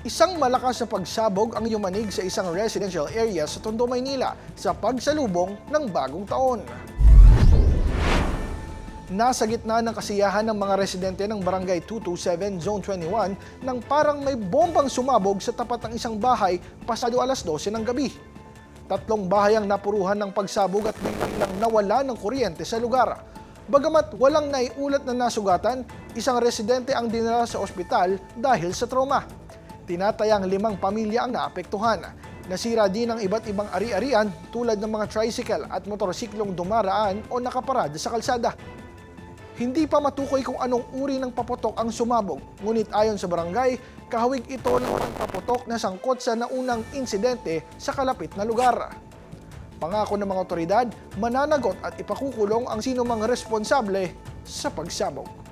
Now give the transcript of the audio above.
Isang malakas na pagsabog ang yumanig sa isang residential area sa Tondo, Maynila sa pagsalubong ng bagong taon. Nasa gitna ng kasiyahan ng mga residente ng Barangay 227, Zone 21 nang parang may bombang sumabog sa tapat ng isang bahay pasado alas 12 ng gabi. 3 bahay ang napuruhan ng pagsabog at biglang nawala ng kuryente sa lugar. Bagamat walang naiulat na nasugatan, isang residente ang dinala sa ospital dahil sa trauma. Tinatayang 5 pamilya ang naapektuhan. Nasira din ang iba't ibang ari-arian tulad ng mga tricycle at motorsiklong dumaraan o nakaparada sa kalsada. Hindi pa matukoy kung anong uri ng paputok ang sumabog, ngunit ayon sa barangay, kahawig ito ng walang paputok na sangkot sa naunang insidente sa kalapit na lugar. Pangako ng mga otoridad, mananagot at ipakukulong ang sinumang responsable sa pagsabog.